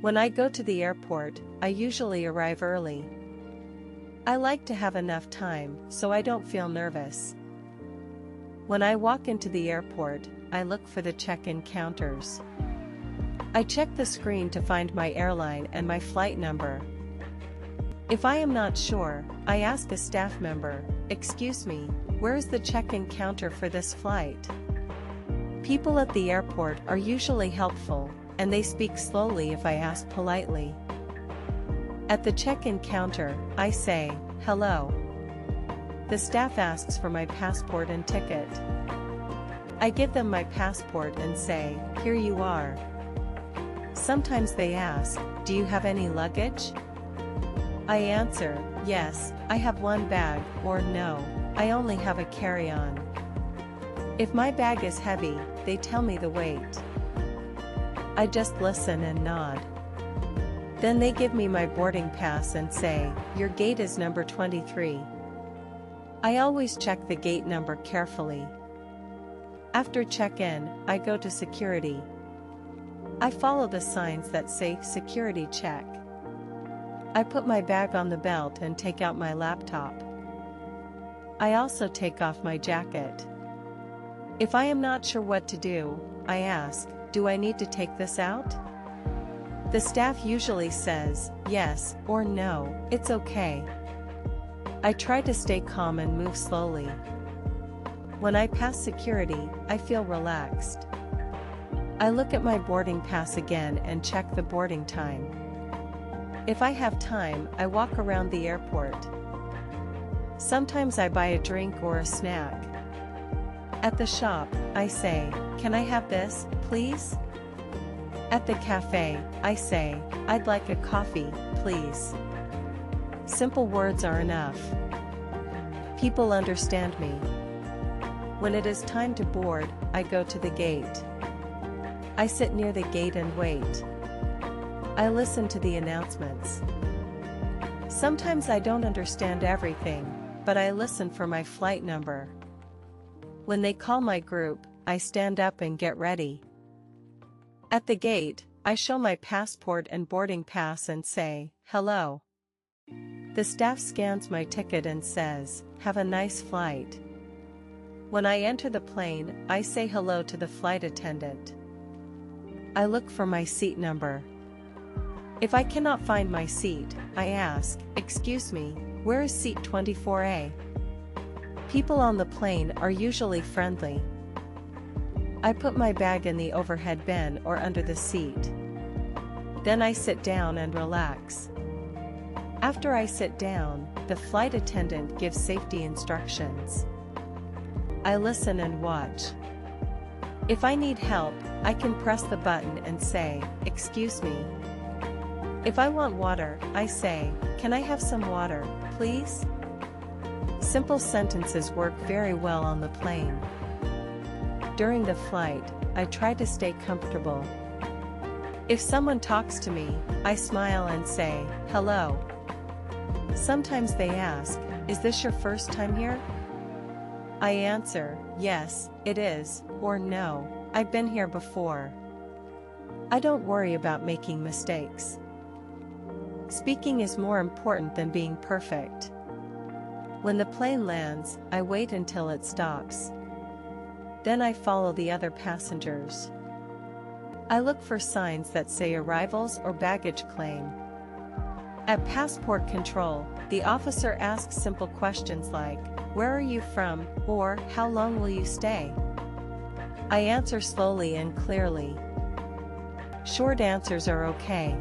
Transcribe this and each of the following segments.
When I go to the airport, I usually arrive early. I like to have enough time so I don't feel nervous. When I walk into the airport, I look for the check-in counters. I check the screen to find my airline and my flight number. If I am not sure, I ask a staff member, "Excuse me, where is the check-in counter for this flight?" People at the airport are usually helpful, and they speak slowly if I ask politely. At the check-in counter, I say, "Hello." The staff asks for my passport and ticket. I give them my passport and say, "Here you are." Sometimes they ask, "Do you have any luggage?" I answer, "Yes, I have one bag," or "No, I only have a carry-on." If my bag is heavy, they tell me the weight. I just listen and nod. Then they give me my boarding pass and say, "Your gate is number 23. I always check the gate number carefully. After check-in, I go to security. I follow the signs that say "Security check." I put my bag on the belt and take out my laptop. I also take off my jacket. If I am not sure what to do, I ask, "Do I need to take this out?" The staff usually says, "Yes," or "No, it's okay." I try to stay calm and move slowly. When I pass security, I feel relaxed. I look at my boarding pass again and check the boarding time. If I have time, I walk around the airport. Sometimes I buy a drink or a snack. At the shop, I say, "Can I have this, please?" At the cafe, I say, "I'd like a coffee, please." Simple words are enough. People understand me. When it is time to board, I go to the gate. I sit near the gate and wait. I listen to the announcements. Sometimes I don't understand everything, but I listen for my flight number. When they call my group, I stand up and get ready. At the gate, I show my passport and boarding pass and say, "Hello." The staff scans my ticket and says, "Have a nice flight." When I enter the plane, I say hello to the flight attendant. I look for my seat number. If I cannot find my seat, I ask, "Excuse me, where is seat 24A?" People on the plane are usually friendly. I put my bag in the overhead bin or under the seat. Then I sit down and relax. After I sit down, the flight attendant gives safety instructions. I listen and watch. If I need help, I can press the button and say, "Excuse me." If I want water, I say, "Can I have some water, please?" Simple sentences work very well on the plane. During the flight, I try to stay comfortable. If someone talks to me, I smile and say, "Hello." Sometimes they ask, "Is this your first time here?" I answer, "Yes, it is," or "No, I've been here before." I don't worry about making mistakes. Speaking is more important than being perfect. When the plane lands, I wait until it stops. Then I follow the other passengers. I look for signs that say arrivals or baggage claim. At passport control, the officer asks simple questions like, "Where are you from?" or "How long will you stay?" I answer slowly and clearly. Short answers are okay.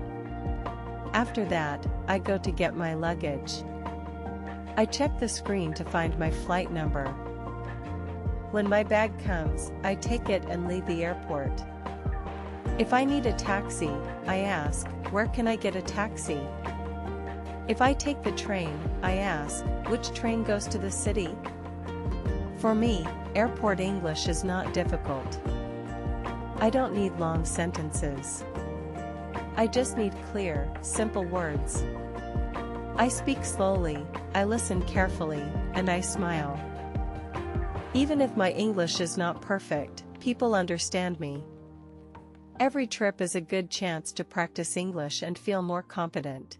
After that, I go to get my luggage. I check the screen to find my flight number. When my bag comes, I take it and leave the airport. If I need a taxi, I ask, "Where can I get a taxi?" If I take the train, I ask, "Which train goes to the city?" For me, airport English is not difficult. I don't need long sentences. I just need clear, simple words. I speak slowly, I listen carefully, and I smile. Even if my English is not perfect, people understand me. Every trip is a good chance to practice English and feel more confident.